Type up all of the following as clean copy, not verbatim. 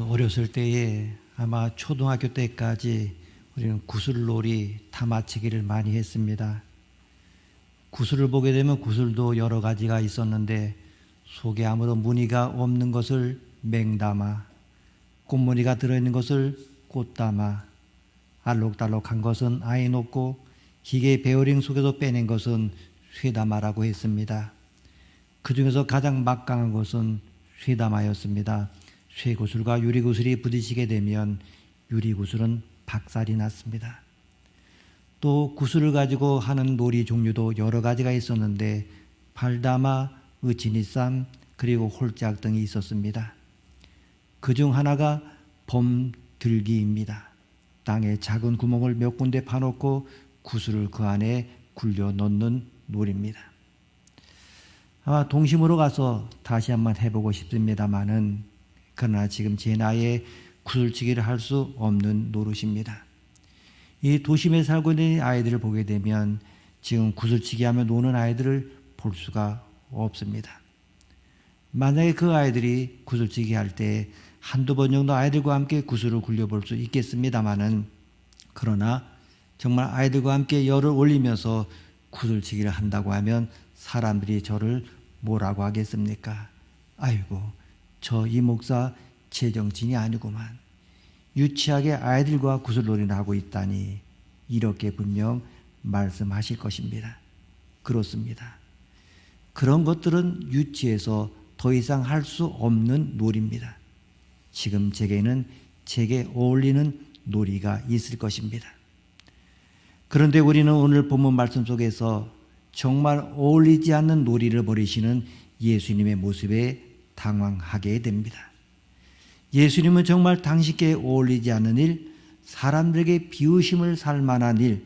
어렸을 때에 아마 초등학교 때까지 우리는 구슬놀이, 타마치기를 많이 했습니다. 구슬을 보게 되면 구슬도 여러 가지가 있었는데 속에 아무런 무늬가 없는 것을 맹담아, 꽃무늬가 들어있는 것을 꽃담아, 알록달록한 것은 아이노고 기계 베어링 속에서 빼낸 것은 쇠담아라고 했습니다. 그 중에서 가장 막강한 것은 쇠담아였습니다. 쇠구슬과 유리구슬이 부딪히게 되면 유리구슬은 박살이 났습니다. 또 구슬을 가지고 하는 놀이 종류도 여러 가지가 있었는데 팔담아, 으치니쌈, 그리고 홀짝 등이 있었습니다. 그중 하나가 범들기입니다. 땅에 작은 구멍을 몇 군데 파놓고 구슬을 그 안에 굴려 넣는 놀이입니다. 아마 동심으로 가서 다시 한번 해보고 싶습니다만은 그러나 지금 제 나이에 구슬치기를 할 수 없는 노릇입니다. 이 도심에 살고 있는 아이들을 보게 되면 지금 구슬치기 하며 노는 아이들을 볼 수가 없습니다. 만약에 그 아이들이 구슬치기 할 때 한두 번 정도 아이들과 함께 구슬을 굴려볼 수 있겠습니다만은 그러나 정말 아이들과 함께 열을 올리면서 구슬치기를 한다고 하면 사람들이 저를 뭐라고 하겠습니까? 아이고, 저 이 목사 제정신이 아니구만. 유치하게 아이들과 구슬놀이를 하고 있다니 이렇게 분명 말씀하실 것입니다. 그렇습니다. 그런 것들은 유치해서 더 이상 할 수 없는 놀이입니다. 지금 제게는 제게 어울리는 놀이가 있을 것입니다. 그런데 우리는 오늘 본문 말씀 속에서 정말 어울리지 않는 놀이를 벌이시는 예수님의 모습에 당황하게 됩니다. 예수님은 정말 당신께 어울리지 않는 일, 사람들에게 비웃음을 살 만한 일,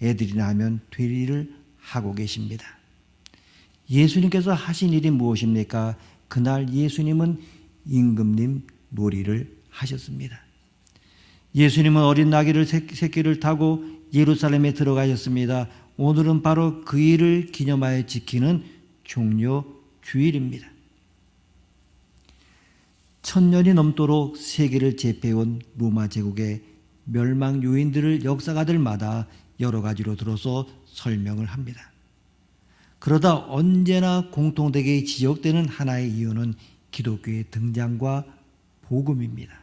애들이나 하면 될 일을 하고 계십니다. 예수님께서 하신 일이 무엇입니까? 그날 예수님은 임금님 놀이를 하셨습니다. 예수님은 어린 나귀를 새끼를 타고 예루살렘에 들어가셨습니다. 오늘은 바로 그 일을 기념하여 지키는 종려 주일입니다. 1000년이 넘도록 세계를 제패해온 로마 제국의 멸망 요인들을 역사가들마다 여러 가지로 들어서 설명을 합니다. 그러다 언제나 공통되게 지적되는 하나의 이유는 기독교의 등장과 복음입니다.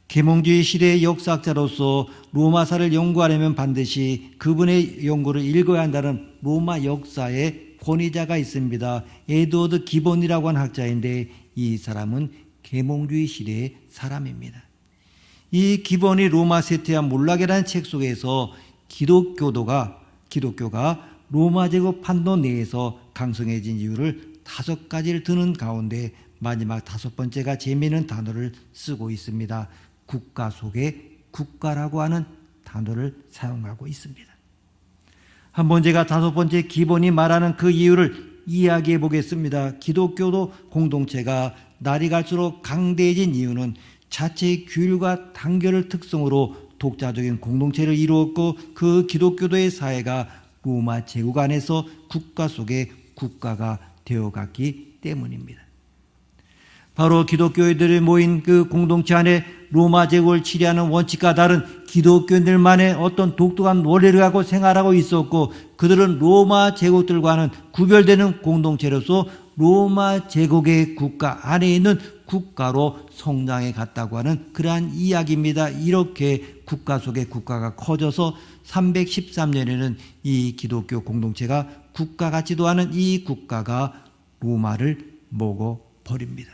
계몽주의 시대의 역사학자로서 로마사를 연구하려면 반드시 그분의 연구를 읽어야 한다는 로마 역사의 권위자가 있습니다. 에드워드 기본이라고 하는 학자인데 이 사람은 계몽주의 시대의 사람입니다. 이 기본이 로마 세태와 몰락이라는 책 속에서 기독교가 로마 제국 판도 내에서 강성해진 이유를 5가지를 드는 가운데 마지막 5번째가 재미있는 단어를 쓰고 있습니다. 국가 속에 국가라고 하는 단어를 사용하고 있습니다. 한번 제가 5번째 기본이 말하는 그 이유를 이야기해 보겠습니다. 기독교도 공동체가 날이 갈수록 강대해진 이유는 자체의 규율과 단결을 특성으로 독자적인 공동체를 이루었고 그 기독교도의 사회가 로마 제국 안에서 국가 속의 국가가 되어갔기 때문입니다. 바로 기독교인들이 모인 그 공동체 안에 로마 제국을 치리하는 원칙과 다른 기독교인들만의 어떤 독특한 원리를 갖고 생활하고 있었고 그들은 로마 제국들과는 구별되는 공동체로서 로마 제국의 국가 안에 있는 국가로 성장해 갔다고 하는 그러한 이야기입니다. 이렇게 국가 속의 국가가 커져서 313년에는 이 기독교 공동체가 국가 같지도 않은 이 국가가 로마를 먹어버립니다.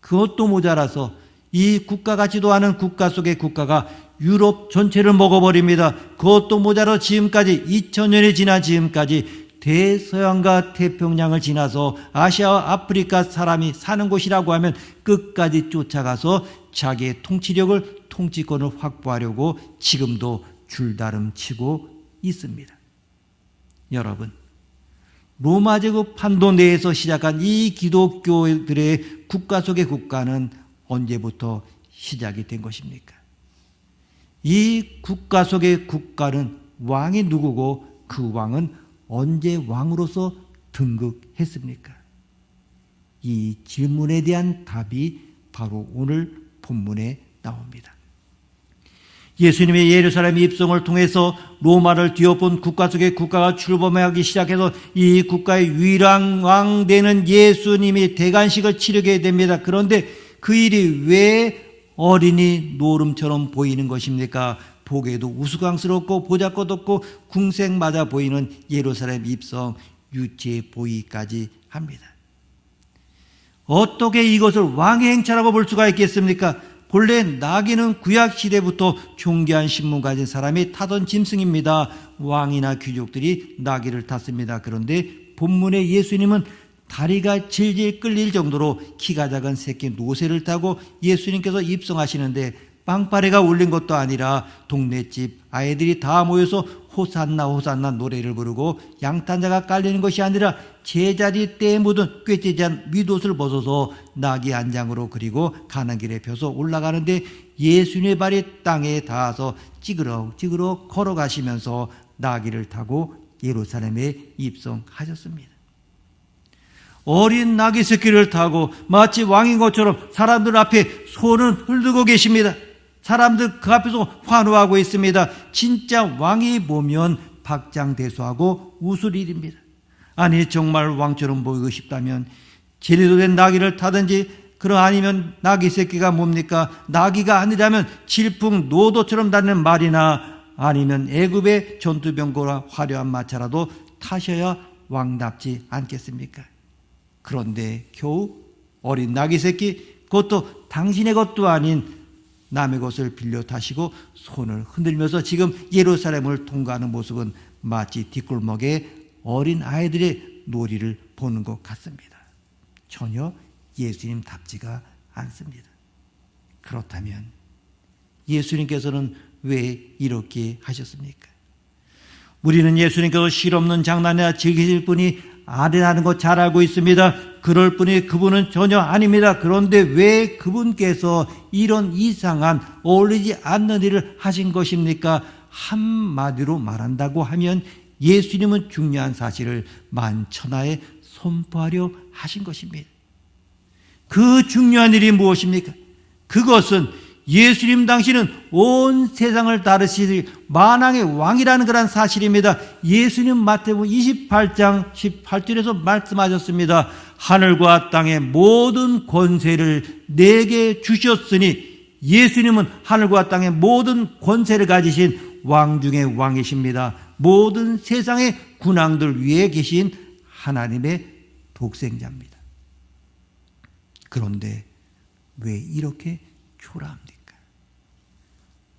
그것도 모자라서 이 국가 같지도 않은 국가 속의 국가가 유럽 전체를 먹어버립니다. 그것도 모자라 지금까지 2000년이 지난 지금까지 대서양과 태평양을 지나서 아시아와 아프리카 사람이 사는 곳이라고 하면 끝까지 쫓아가서 자기의 통치권을 확보하려고 지금도 줄다름치고 있습니다. 여러분, 로마 제국 판도 내에서 시작한 이 기독교들의 국가 속의 국가는 언제부터 시작이 된 것입니까? 이 국가 속의 국가는 왕이 누구고 그 왕은 언제 왕으로서 등극했습니까? 이 질문에 대한 답이 바로 오늘 본문에 나옵니다. 예수님의 예루살렘 입성을 통해서 로마를 뒤엎은 국가 속의 국가가 출범하기 시작해서 이 국가의 유일한 왕 되는 예수님이 대관식을 치르게 됩니다. 그런데 그 일이 왜 어린이 노름처럼 보이는 것입니까? 보기에도 우스꽝스럽고 보잘것없고 궁색맞아 보이는 예루살렘 입성 유치해 보이기까지 합니다. 어떻게 이것을 왕의 행차라고 볼 수가 있겠습니까? 본래 나귀는 구약시대부터 존귀한 신분 가진 사람이 타던 짐승입니다. 왕이나 귀족들이 나귀를 탔습니다. 그런데 본문의 예수님은 다리가 질질 끌릴 정도로 키가 작은 새끼 노새를 타고 예수님께서 입성하시는데 빵빠레가 울린 것도 아니라 동네집 아이들이 다 모여서 호산나 호산나 노래를 부르고 양탄자가 깔리는 것이 아니라 제자리 때에 묻은 꿰찌지 윗옷을 벗어서 나귀 한 장으로 그리고 가는 길에 펴서 올라가는데 예수님의 발이 땅에 닿아서 찌그럭 걸어가시면서 나귀를 타고 예루살렘에 입성하셨습니다. 어린 나귀 새끼를 타고 마치 왕인 것처럼 사람들 앞에 손을 흔들고 계십니다. 사람들 그 앞에서 환호하고 있습니다. 진짜 왕이 보면 박장대소하고 웃을 일입니다. 아니 정말 왕처럼 보이고 싶다면 제대로 된 나귀를 타든지 그러 아니면 나귀 새끼가 뭡니까? 나귀가 아니라면 질풍노도처럼 다니는 말이나 아니면 애굽의 전투병거나 화려한 마차라도 타셔야 왕답지 않겠습니까? 그런데 겨우 어린 나귀 새끼, 그것도 당신의 것도 아닌 남의 것을 빌려 타시고 손을 흔들면서 지금 예루살렘을 통과하는 모습은 마치 뒷골목에 어린 아이들의 놀이를 보는 것 같습니다. 전혀 예수님답지가 않습니다. 그렇다면 예수님께서는 왜 이렇게 하셨습니까? 우리는 예수님께서 실없는 장난이나 즐기실 분이 아니라는 거 잘 알고 있습니다. 그럴 뿐이 그분은 전혀 아닙니다. 그런데 왜 그분께서 이런 이상한 어울리지 않는 일을 하신 것입니까? 한마디로 말한다고 하면 예수님은 중요한 사실을 만천하에 선포하려 하신 것입니다. 그 중요한 일이 무엇입니까? 그것은 예수님 당시는 온 세상을 다루실 만왕의 왕이라는 그런 사실입니다. 예수님 마태복음 28장 18절에서 말씀하셨습니다. 하늘과 땅의 모든 권세를 내게 주셨으니 예수님은 하늘과 땅의 모든 권세를 가지신 왕 중의 왕이십니다. 모든 세상의 군왕들 위에 계신 하나님의 독생자입니다. 그런데 왜 이렇게 초라합니까?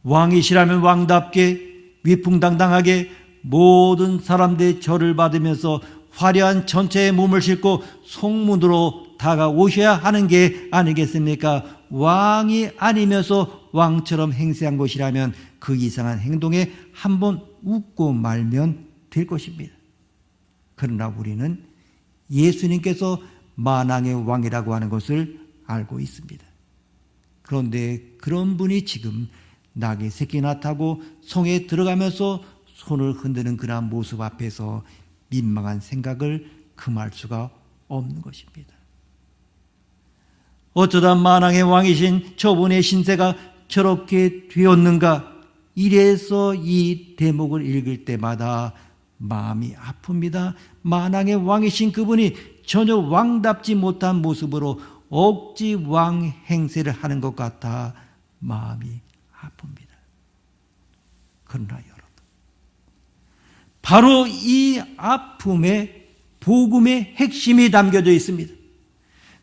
왕이시라면 왕답게 위풍당당하게 모든 사람들의 절을 받으면서 화려한 전체의 몸을 싣고 성문으로 다가오셔야 하는 게 아니겠습니까? 왕이 아니면서 왕처럼 행세한 것이라면 그 이상한 행동에 한번 웃고 말면 될 것입니다. 그러나 우리는 예수님께서 만왕의 왕이라고 하는 것을 알고 있습니다. 그런데 그런 분이 지금 나귀 새끼나 타고 성에 들어가면서 손을 흔드는 그러한 모습 앞에서 민망한 생각을 금할 수가 없는 것입니다. 어쩌다 만왕의 왕이신 저분의 신세가 저렇게 되었는가? 이래서 이 대목을 읽을 때마다 마음이 아픕니다. 만왕의 왕이신 그분이 전혀 왕답지 못한 모습으로 억지 왕 행세를 하는 것 같아 마음이 아픕니다. 그러나 여러분, 바로 이 아픔에 복음의 핵심이 담겨져 있습니다.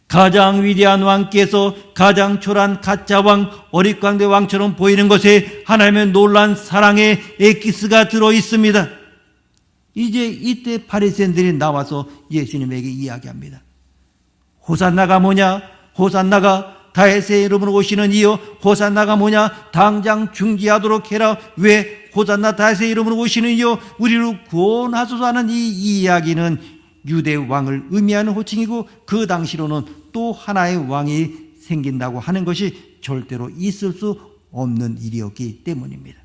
가장 위대한 왕께서 가장 초라한 가짜 왕, 어릿광대 왕처럼 보이는 것에 하나님의 놀라운 사랑의 엑기스가 들어 있습니다. 이제 이때 바리새인들이 나와서 예수님에게 이야기합니다. 호산나가 뭐냐? 호산나가 다윗의 이름으로 오시는 이여, 호산나가 뭐냐? 당장 중지하도록 해라. 왜 호산나 다윗의 이름으로 오시는 이여 우리를 구원하소서 하는 이 이야기는 유대 왕을 의미하는 호칭이고, 그 당시로는 또 하나의 왕이 생긴다고 하는 것이 절대로 있을 수 없는 일이었기 때문입니다.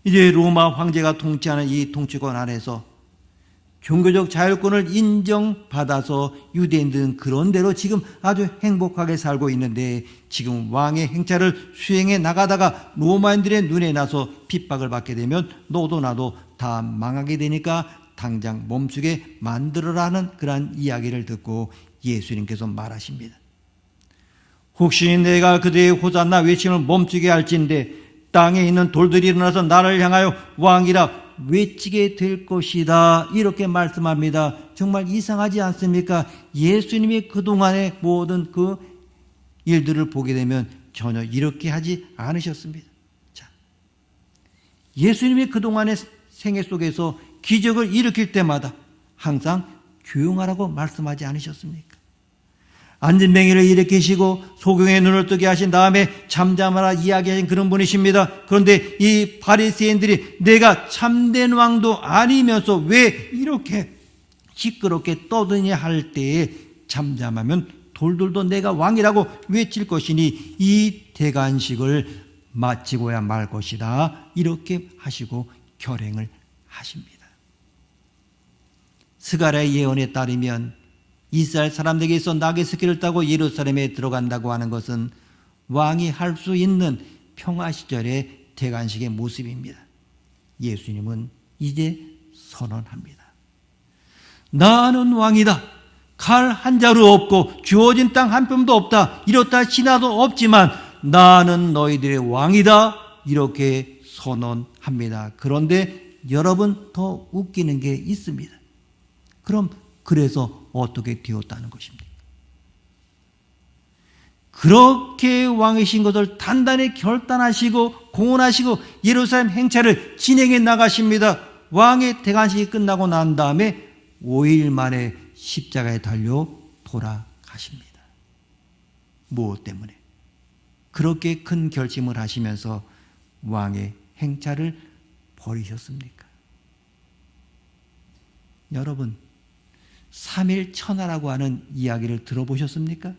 이제 로마 황제가 통치하는 이 통치권 안에서 종교적 자율권을 인정받아서 유대인들은 그런 대로 지금 아주 행복하게 살고 있는데, 지금 왕의 행차를 수행해 나가다가 로마인들의 눈에 나서 핍박을 받게 되면 너도 나도 다 망하게 되니까 당장 멈추게 만들어라는 그러한 이야기를 듣고 예수님께서 말하십니다. 혹시 내가 그대의 호산나 외침을 멈추게 할진대 땅에 있는 돌들이 일어나서 나를 향하여 왕이라 외치게 될 것이다. 이렇게 말씀합니다. 정말 이상하지 않습니까? 예수님이 그동안의 모든 그 일들을 보게 되면 전혀 이렇게 하지 않으셨습니다. 자, 예수님이 그동안의 생애 속에서 기적을 일으킬 때마다 항상 조용하라고 말씀하지 않으셨습니까? 앉은 뱅이를 일으키시고 소경의 눈을 뜨게 하신 다음에 잠잠하라 이야기하신 그런 분이십니다. 그런데 이 바리새인들이 내가 참된 왕도 아니면서 왜 이렇게 시끄럽게 떠드냐 할 때에 잠잠하면 돌들도 내가 왕이라고 외칠 것이니 이 대관식을 마치고야 말 것이다. 이렇게 하시고 결행을 하십니다. 스가랴의 예언에 따르면 이스라엘 사람들에게서 나귀새끼를 타고 예루살렘에 들어간다고 하는 것은 왕이 할 수 있는 평화 시절의 대관식의 모습입니다. 예수님은 이제 선언합니다. 나는 왕이다. 칼 한 자루 없고 주어진 땅 한 뼘도 없다. 이렇다 신하도 없지만 나는 너희들의 왕이다. 이렇게 선언합니다. 그런데 여러분, 더 웃기는 게 있습니다. 그럼 그래서 어떻게 되었다는 것입니까? 그렇게 왕이신 것을 단단히 결단하시고 공언하시고 예루살렘 행차를 진행해 나가십니다. 왕의 대관식이 끝나고 난 다음에 5일 만에 십자가에 달려 돌아가십니다. 무엇 때문에? 그렇게 큰 결심을 하시면서 왕의 행차를 버리셨습니까? 여러분, 3일 천하라고 하는 이야기를 들어보셨습니까?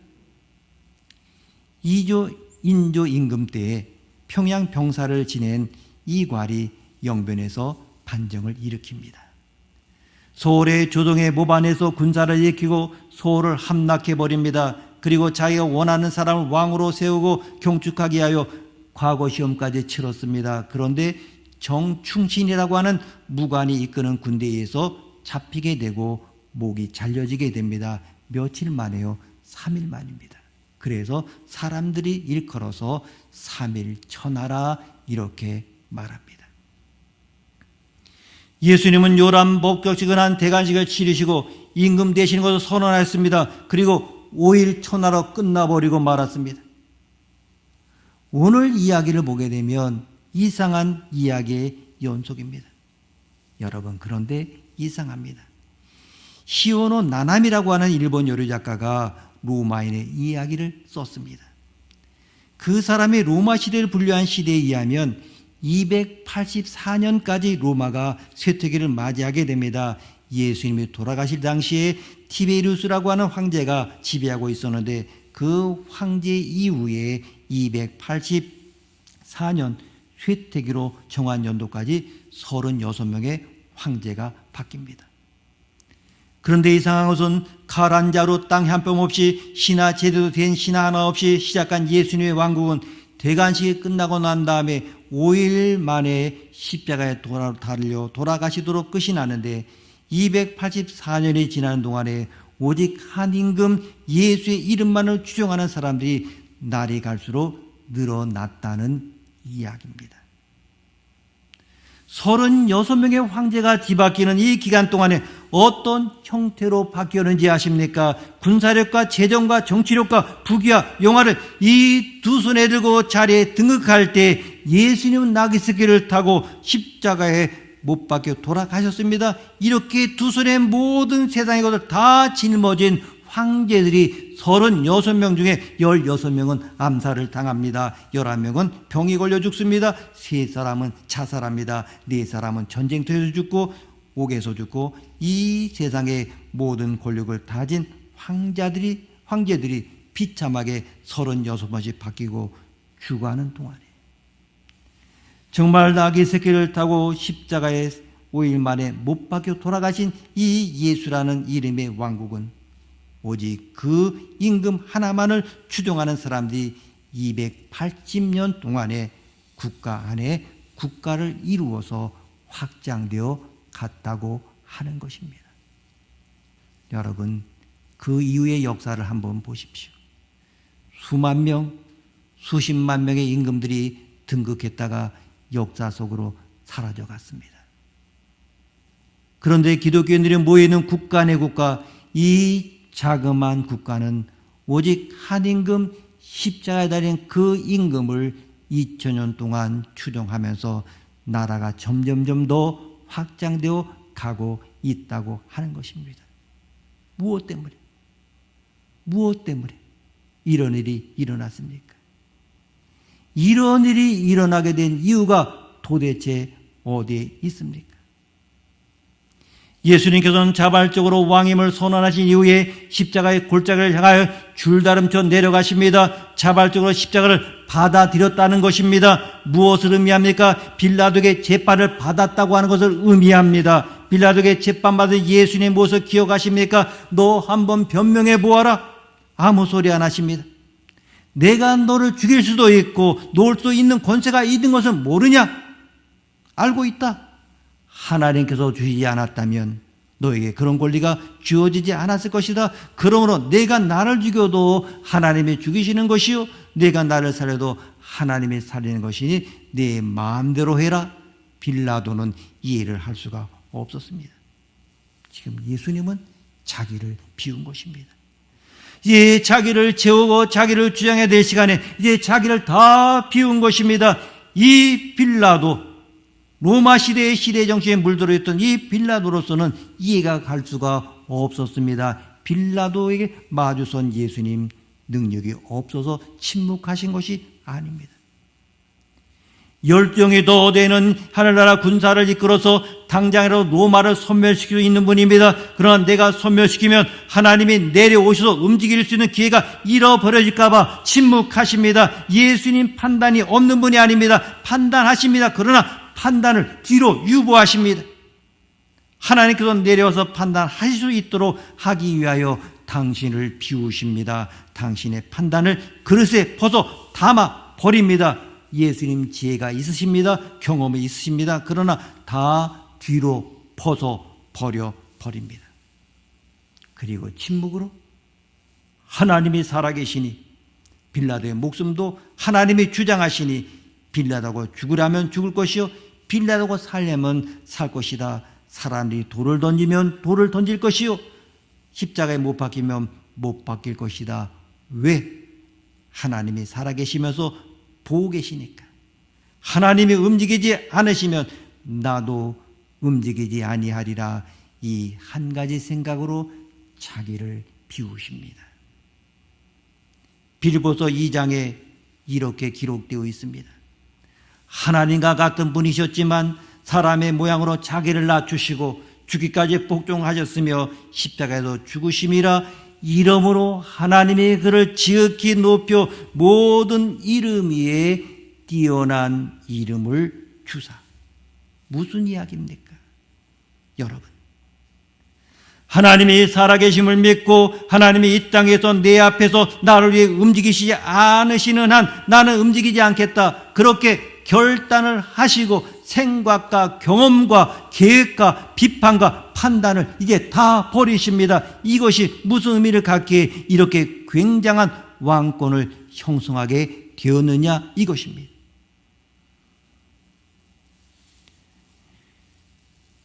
인조 임금 때에 평양 병사를 지낸 이괄이 영변에서 반정을 일으킵니다. 소홀의 조정의 모반에서 군사를 일으키고 소홀을 함락해버립니다. 그리고 자기가 원하는 사람을 왕으로 세우고 경축하게 하여 과거 시험까지 치렀습니다. 그런데 정충신이라고 하는 무관이 이끄는 군대에 의해서 잡히게 되고 목이 잘려지게 됩니다. 며칠 만에요? 3일 만입니다. 그래서 사람들이 일컬어서 3일 천하라 이렇게 말합니다. 예수님은 요람 목격지근한 대관식을 치르시고 임금 되시는 것을 선언하였습니다. 그리고 5일 천하로 끝나버리고 말았습니다. 오늘 이야기를 보게 되면 이상한 이야기의 연속입니다. 여러분, 그런데 이상합니다. 시오노 나나미라고 하는 일본 요리 작가가 로마인의 이야기를 썼습니다. 그 사람이 로마 시대를 분류한 시대에 의하면 284년까지 로마가 쇠퇴기를 맞이하게 됩니다. 예수님이 돌아가실 당시에 티베리우스라고 하는 황제가 지배하고 있었는데 그 황제 이후에 284년 쇠퇴기로 정한 연도까지 36명의 황제가 바뀝니다. 그런데 이상한 것은 칼 한 자루 땅 한 뼘 없이 신하 제대로 된 신하 하나 없이 시작한 예수님의 왕국은 대관식이 끝나고 난 다음에 5일 만에 십자가에 달려 돌아가시도록 끝이 나는데 284년이 지나는 동안에 오직 한 임금 예수의 이름만을 추종하는 사람들이 날이 갈수록 늘어났다는 이야기입니다. 36명의 황제가 뒤바뀌는 이 기간 동안에 어떤 형태로 바뀌었는지 아십니까? 군사력과 재정과 정치력과 부귀와 영화를 이 두 손에 들고 자리에 등극할 때 예수님은 나귀새끼를 타고 십자가에 못 박혀 돌아가셨습니다. 이렇게 두 손에 모든 세상의 것을 다 짊어진 황제들이 36명 중에 16명은 암살을 당합니다. 11명은 병이 걸려 죽습니다. 3사람은 자살합니다. 4사람은 전쟁터에서 죽고 옥에서 죽고 이 세상의 모든 권력을 다진 황제들이 비참하게 36번씩 바뀌고 죽어가는 동안에 정말 나귀 새끼를 타고 십자가에 5일 만에 못 박혀 돌아가신 이 예수라는 이름의 왕국은 오직 그 임금 하나만을 추종하는 사람들이 280년 동안의 국가 안에 국가를 이루어서 확장되어 갔다고 하는 것입니다. 여러분, 그 이후의 역사를 한번 보십시오. 수만 명, 수십만 명의 임금들이 등극했다가 역사 속으로 사라져 갔습니다. 그런데 기독교인들이 모여있는 국가 내 국가, 이 자그마한 국가는 오직 한 임금, 십자가에 달린 그 임금을 2000년 동안 추종하면서 나라가 점점점 더 확장되어 가고 있다고 하는 것입니다. 무엇 때문에? 무엇 때문에 이런 일이 일어났습니까? 이런 일이 일어나게 된 이유가 도대체 어디에 있습니까? 예수님께서는 자발적으로 왕임을 선언하신 이후에 십자가의 골짜기를 향하여 줄다름쳐 내려가십니다. 자발적으로 십자가를 받아들였다는 것입니다. 무엇을 의미합니까? 빌라도에게 재판을 받았다고 하는 것을 의미합니다. 빌라도에게 재판받은 예수님의 모습을 기억하십니까? 너 한번 변명해 보아라. 아무 소리 안 하십니다. 내가 너를 죽일 수도 있고 놓을 수 있는 권세가 있는 것은 모르냐? 알고 있다. 하나님께서 주시지 않았다면 너에게 그런 권리가 주어지지 않았을 것이다. 그러므로 내가 나를 죽여도 하나님이 죽이시는 것이요, 내가 나를 살려도 하나님이 살리는 것이니 내 마음대로 해라. 빌라도는 이해를 할 수가 없었습니다. 지금 예수님은 자기를 비운 것입니다. 이제 자기를 채우고 자기를 주장해야 될 시간에 이제 자기를 다 비운 것입니다. 이 빌라도, 로마 시대의 시대 정신에 물들어 있던 이 빌라도로서는 이해가 갈 수가 없었습니다. 빌라도에게 마주선 예수님, 능력이 없어서 침묵하신 것이 아닙니다. 열정이 더 되는 하늘나라 군사를 이끌어서 당장이라도 로마를 소멸시킬 수 있는 분입니다. 그러나 내가 소멸시키면 하나님이 내려오셔서 움직일 수 있는 기회가 잃어버려질까 봐 침묵하십니다. 예수님 판단이 없는 분이 아닙니다. 판단하십니다. 그러나 판단을 뒤로 유보하십니다. 하나님께서 내려와서 판단하실 수 있도록 하기 위하여 당신을 비우십니다. 당신의 판단을 그릇에 벗어 담아 버립니다. 예수님 지혜가 있으십니다. 경험이 있으십니다. 그러나 다 뒤로 벗어 버려 버립니다. 그리고 침묵으로 하나님이 살아계시니 빌라도의 목숨도 하나님이 주장하시니 빌라도가 죽으라면 죽을 것이요 빌라도가 살려면 살 것이다. 사람들이 돌을 던지면 돌을 던질 것이요 십자가에 못 박히면 못 박힐 것이다. 왜? 하나님이 살아계시면서 보고 계시니까. 하나님이 움직이지 않으시면 나도 움직이지 아니하리라. 이 한 가지 생각으로 자기를 비우십니다. 빌립보서 2장에 이렇게 기록되어 있습니다. 하나님과 같은 분이셨지만 사람의 모양으로 자기를 낮추시고 죽기까지 복종하셨으며 십자가에서 죽으심이라. 이러므로 하나님이 그를 지극히 높여 모든 이름 위에 뛰어난 이름을 주사. 무슨 이야기입니까? 여러분, 하나님이 살아계심을 믿고 하나님이 이 땅에서 내 앞에서 나를 위해 움직이시지 않으시는 한 나는 움직이지 않겠다. 그렇게 결단을 하시고 생각과 경험과 계획과 비판과 판단을 이제 다 버리십니다. 이것이 무슨 의미를 갖기에 이렇게 굉장한 왕권을 형성하게 되었느냐, 이것입니다.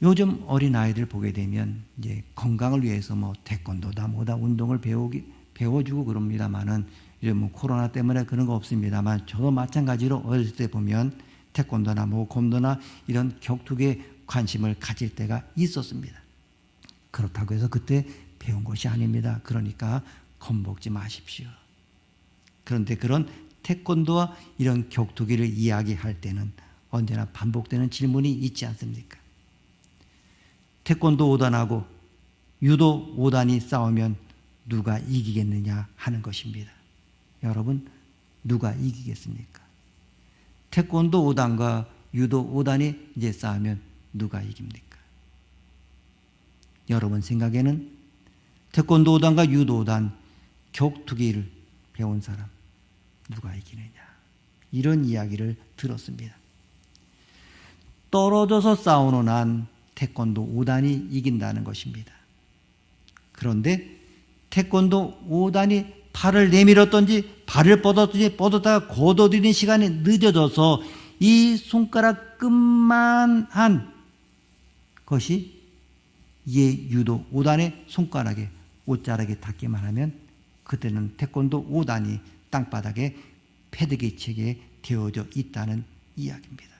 요즘 어린아이들 보게 되면 이제 건강을 위해서 태권도다 뭐다 운동을 배워주고 그럽니다만은 요즘 코로나 때문에 그런 거 없습니다만 저도 마찬가지로 어렸을 때 보면 태권도나 곰도나 이런 격투기에 관심을 가질 때가 있었습니다. 그렇다고 해서 그때 배운 것이 아닙니다. 그러니까 겁먹지 마십시오. 그런데 그런 태권도와 이런 격투기를 이야기할 때는 언제나 반복되는 질문이 있지 않습니까? 태권도 5단하고 유도 5단이 싸우면 누가 이기겠느냐 하는 것입니다. 여러분, 누가 이기겠습니까? 태권도 5단과 유도 5단이 이제 싸우면 누가 이깁니까? 여러분 생각에는 태권도 5단과 유도 5단 격투기를 배운 사람 누가 이기느냐, 이런 이야기를 들었습니다. 떨어져서 싸우는 한 태권도 5단이 이긴다는 것입니다. 그런데 태권도 5단이 팔을 내밀었던지 발을 뻗었다가 걷어들이는 시간이 늦어져서 이 손가락 끝만 한 것이 이 유도 5단의 손가락에 옷자락에 닿기만 하면 그때는 태권도 5단이 땅바닥에 패드기치게 되어져 있다는 이야기입니다.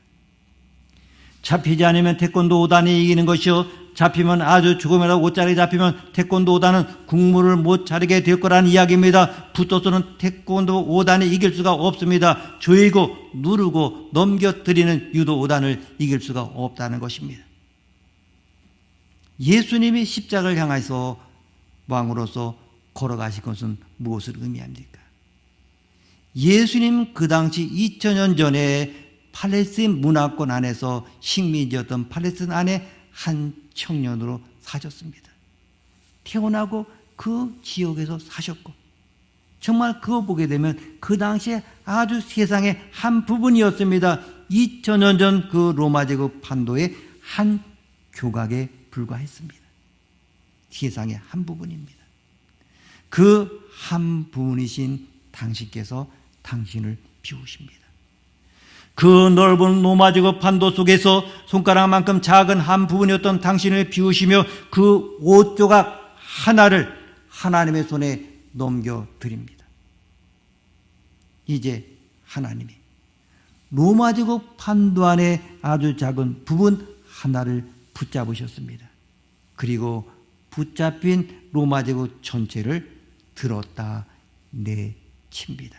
잡히지 않으면 태권도 5단이 이기는 것이요, 잡히면 아주 조금이라도 옷자락에 잡히면 태권도 5단은 국물을 못 차리게 될 거라는 이야기입니다. 붙어서는 태권도 5단이 이길 수가 없습니다. 조이고 누르고 넘겨뜨리는 유도 5단을 이길 수가 없다는 것입니다. 예수님이 십자가를 향해서 왕으로서 걸어가신 것은 무엇을 의미합니까? 예수님 그 당시 2000년 전에 팔레스틴 문화권 안에서 식민지였던 팔레스틴 안에 한 청년으로 사셨습니다. 태어나고 그 지역에서 사셨고, 정말 그거 보게 되면 그 당시에 아주 세상의 한 부분이었습니다. 2000년 전 그 로마 제국 판도의 한 교각에 불과했습니다. 세상의 한 부분입니다. 그 한 부분이신 당신께서 당신을 비우십니다. 그 넓은 로마 제국 판도 속에서 손가락만큼 작은 한 부분이었던 당신을 비우시며 그 옷 조각 하나를 하나님의 손에 넘겨드립니다. 이제 하나님이 로마 제국 판도 안에 아주 작은 부분 하나를 붙잡으셨습니다. 그리고 붙잡힌 로마 제국 전체를 들었다 내칩니다.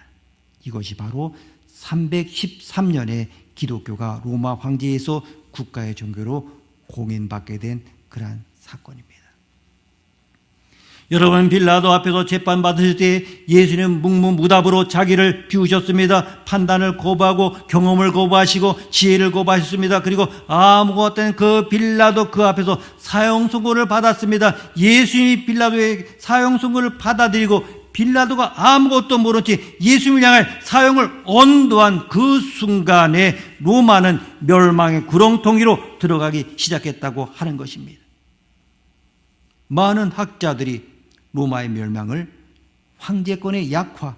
이것이 바로 313년에 기독교가 로마 황제에서 국가의 종교로 공인받게 된 그러한 사건입니다. 여러분, 빌라도 앞에서 재판받으실 때 예수님 묵묵무답으로 자기를 비우셨습니다. 판단을 거부하고 경험을 거부하시고 지혜를 거부하셨습니다. 그리고 아무것도 그 빌라도 그 앞에서 사형 선고를 받았습니다. 예수님이 빌라도의 사형 선고를 받아들이고 빌라도가 아무것도 모른 채 예수님을 향할 사형을 언도한 그 순간에 로마는 멸망의 구렁텅이로 들어가기 시작했다고 하는 것입니다. 많은 학자들이 로마의 멸망을 황제권의 약화,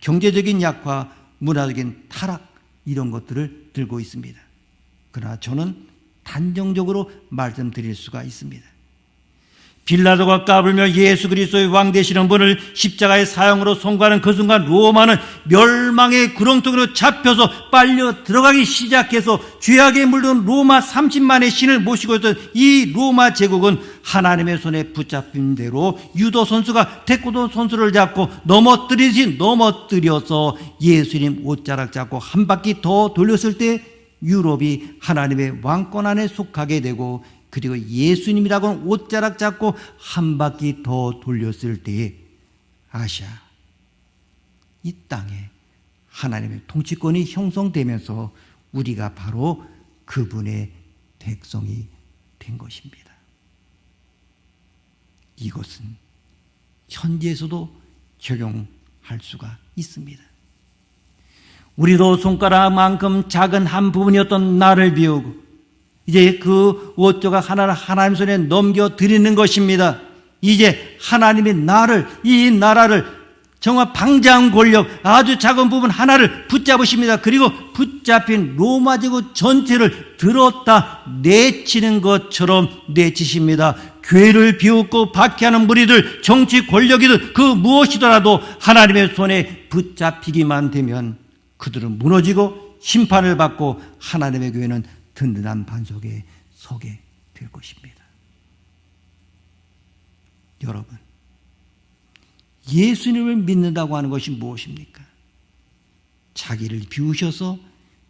경제적인 약화, 문화적인 타락, 이런 것들을 들고 있습니다. 그러나 저는 단정적으로 말씀드릴 수가 있습니다. 빌라도가 까불며 예수 그리스도의 왕 되시는 분을 십자가의 사형으로 선고하는 그 순간 로마는 멸망의 구렁텅이로 잡혀서 빨려 들어가기 시작해서 죄악에 물든 로마 30만의 신을 모시고 있던 이 로마 제국은 하나님의 손에 붙잡힌 대로 유도 선수가 태권도 선수를 잡고 넘어뜨려서 예수님 옷자락 잡고 한 바퀴 더 돌렸을 때 유럽이 하나님의 왕권 안에 속하게 되고, 그리고 예수님이라고는 옷자락 잡고 한 바퀴 더 돌렸을 때에 아시아, 이 땅에 하나님의 통치권이 형성되면서 우리가 바로 그분의 백성이 된 것입니다. 이것은 현지에서도 적용할 수가 있습니다. 우리도 손가락만큼 작은 한 부분이었던 나를 비우고 이제 그 옷 조각 하나를 하나님 손에 넘겨드리는 것입니다. 이제 하나님이 이 나라를 정말 방장 권력 아주 작은 부분 하나를 붙잡으십니다. 그리고 붙잡힌 로마 제국 전체를 들었다 내치는 것처럼 내치십니다. 교회를 비웃고 박해하는 무리들, 정치 권력이든 그 무엇이더라도 하나님의 손에 붙잡히기만 되면 그들은 무너지고 심판을 받고 하나님의 교회는 든든한 반석에 서게 될 것입니다. 여러분, 예수님을 믿는다고 하는 것이 무엇입니까? 자기를 비우셔서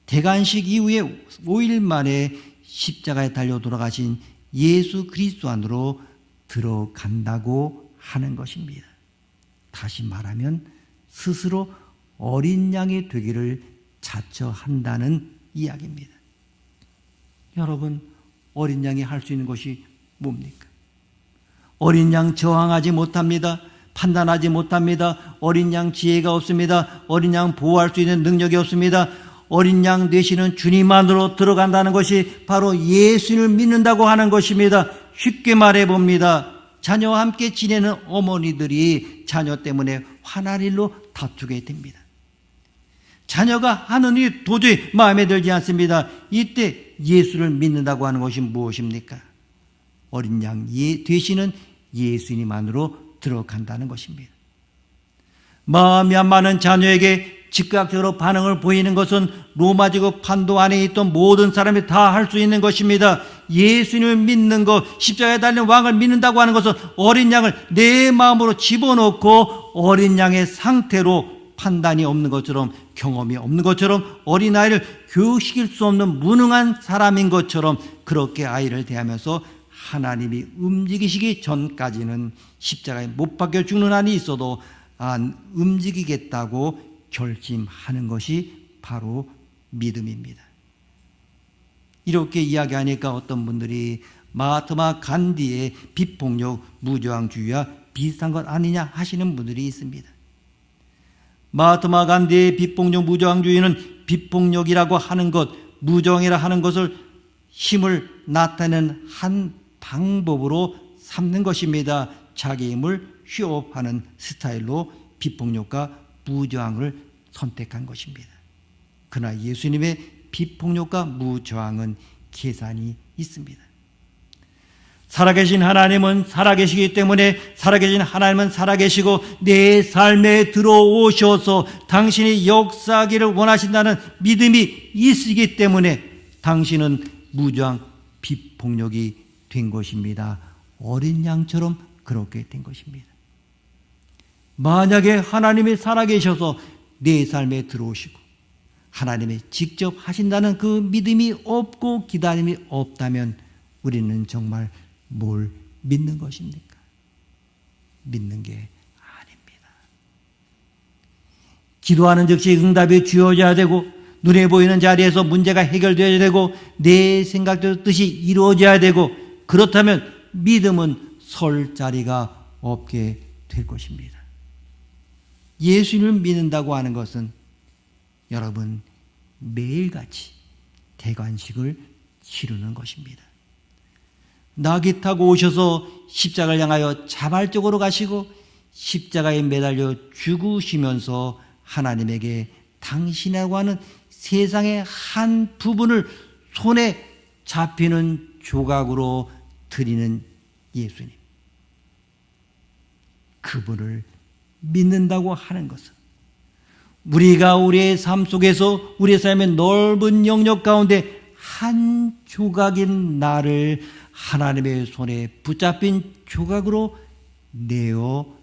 대관식 이후에 5일 만에 십자가에 달려 돌아가신 예수 그리스도 안으로 들어간다고 하는 것입니다. 다시 말하면 스스로 어린 양이 되기를 자처한다는 이야기입니다. 여러분, 어린 양이 할 수 있는 것이 뭡니까? 어린 양 저항하지 못합니다. 판단하지 못합니다. 어린 양 지혜가 없습니다. 어린 양 보호할 수 있는 능력이 없습니다. 어린 양 되시는 주님 안으로 들어간다는 것이 바로 예수님을 믿는다고 하는 것입니다. 쉽게 말해 봅니다. 자녀와 함께 지내는 어머니들이 자녀 때문에 화날 일로 다투게 됩니다. 자녀가 하는 일이 도저히 마음에 들지 않습니다. 이때 예수를 믿는다고 하는 것이 무엇입니까? 어린 양 되시는 예수님 안으로 들어간다는 것입니다. 마음이 안 맞는 자녀에게 즉각적으로 반응을 보이는 것은 로마 제국 판도 안에 있던 모든 사람이 다 할 수 있는 것입니다. 예수님을 믿는 것, 십자가에 달린 왕을 믿는다고 하는 것은 어린 양을 내 마음으로 집어넣고 어린 양의 상태로 판단이 없는 것처럼, 경험이 없는 것처럼, 어린아이를 교육시킬 수 없는 무능한 사람인 것처럼 그렇게 아이를 대하면서 하나님이 움직이시기 전까지는 십자가에 못 박혀 죽는 한이 있어도 안 움직이겠다고 결심하는 것이 바로 믿음입니다. 이렇게 이야기하니까 어떤 분들이 마하트마 간디의 비폭력 무저항주의와 비슷한 것 아니냐 하시는 분들이 있습니다. 마하트마 간디의 비폭력 무저항주의는 비폭력이라고 하는 것, 무저항이라 하는 것을 힘을 나타내는 한 방법으로 삼는 것입니다. 자기 힘을 쇼업하는 스타일로 비폭력과 무저항을 선택한 것입니다. 그러나 예수님의 비폭력과 무저항은 계산이 있습니다. 살아계신 하나님은 살아계시기 때문에 살아계신 하나님은 살아계시고 내 삶에 들어오셔서 당신이 역사하기를 원하신다는 믿음이 있으기 때문에 당신은 무저항 비폭력이 된 것입니다. 어린 양처럼 그렇게 된 것입니다. 만약에 하나님이 살아계셔서 내 삶에 들어오시고 하나님이 직접 하신다는 그 믿음이 없고 기다림이 없다면 우리는 정말 뭘 믿는 것입니까? 믿는 게 아닙니다. 기도하는 즉시 응답이 주어져야 되고 눈에 보이는 자리에서 문제가 해결되어야 되고 내 생각대로 뜻이 이루어져야 되고 그렇다면 믿음은 설 자리가 없게 될 것입니다. 예수님을 믿는다고 하는 것은 여러분 매일같이 대관식을 치르는 것입니다. 나귀 타고 오셔서 십자가를 향하여 자발적으로 가시고 십자가에 매달려 죽으시면서 하나님에게 당신이라고 하는 세상의 한 부분을 손에 잡히는 조각으로 드리는 예수님, 그분을 믿는다고 하는 것은 우리가 우리의 삶 속에서 우리의 삶의 넓은 영역 가운데 한 조각인 나를 하나님의 손에 붙잡힌 조각으로 내어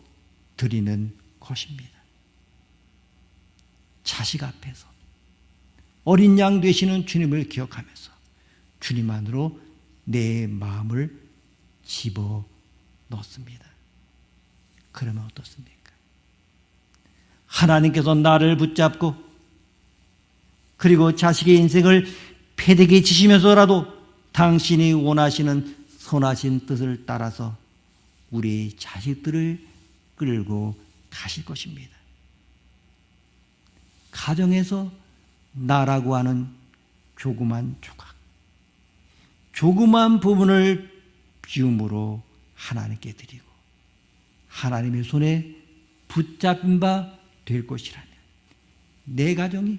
드리는 것입니다. 자식 앞에서 어린 양 되시는 주님을 기억하면서 주님 안으로 내 마음을 집어 넣습니다. 그러면 어떻습니까? 하나님께서 나를 붙잡고 그리고 자식의 인생을 패대기에 치시면서라도 당신이 원하시는 선하신 뜻을 따라서 우리 자식들을 끌고 가실 것입니다. 가정에서 나라고 하는 조그만 조각, 조그만 부분을 비움으로 하나님께 드리고 하나님의 손에 붙잡힌 바 될 것이라면 내 가정이,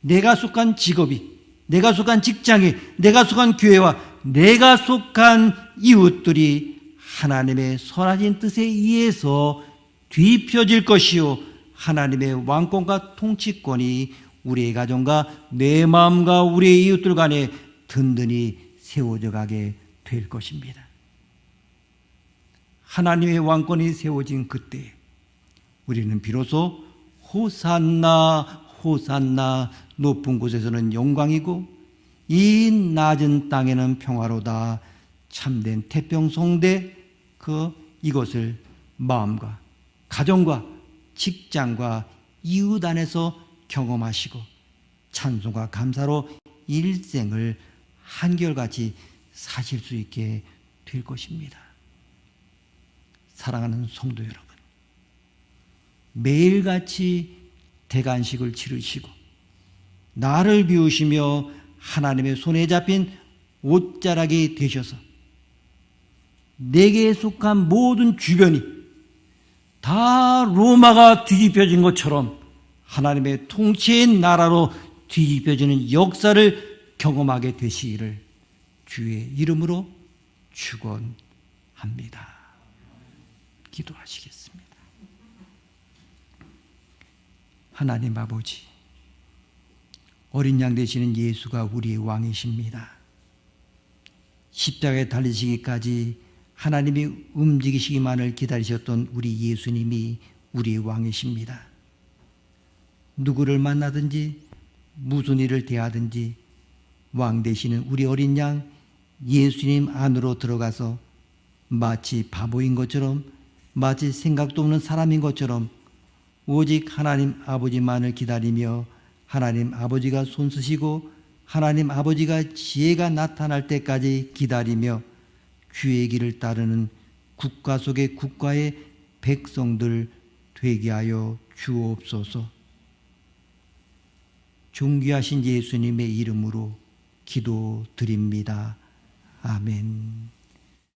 내가 속한 직업이, 내가 속한 직장이, 내가 속한 교회와 내가 속한 이웃들이 하나님의 선하신 뜻에 의해서 뒤펴질 것이요 하나님의 왕권과 통치권이 우리의 가정과 내 마음과 우리의 이웃들 간에 든든히 세워져 가게 될 것입니다. 하나님의 왕권이 세워진 그때 우리는 비로소 호산나 호산나 높은 곳에서는 영광이고 이 낮은 땅에는 평화로다 참된 태평성대 이것을 마음과 가정과 직장과 이웃 안에서 경험하시고 찬송과 감사로 일생을 한결같이 사실 수 있게 될 것입니다. 사랑하는 성도 여러분, 매일같이 대간식을 치르시고 나를 비우시며 하나님의 손에 잡힌 옷자락이 되셔서 내게 속한 모든 주변이 다 로마가 뒤집혀진 것처럼 하나님의 통치의 나라로 뒤집혀지는 역사를 경험하게 되시기를 주의 이름으로 축원합니다. 기도하시겠습니다. 하나님 아버지, 어린 양 되시는 예수가 우리의 왕이십니다. 십자가에 달리시기까지 하나님이 움직이시기만을 기다리셨던 우리 예수님이 우리의 왕이십니다. 누구를 만나든지 무슨 일을 대하든지 왕 되시는 우리 어린 양 예수님 안으로 들어가서 마치 바보인 것처럼, 마치 생각도 없는 사람인 것처럼 오직 하나님 아버지만을 기다리며 하나님 아버지가 손쓰시고 하나님 아버지가 지혜가 나타날 때까지 기다리며 주의 길을 따르는 국가 속의 국가의 백성들 되게 하여 주옵소서. 존귀하신 예수님의 이름으로 기도드립니다. 아멘.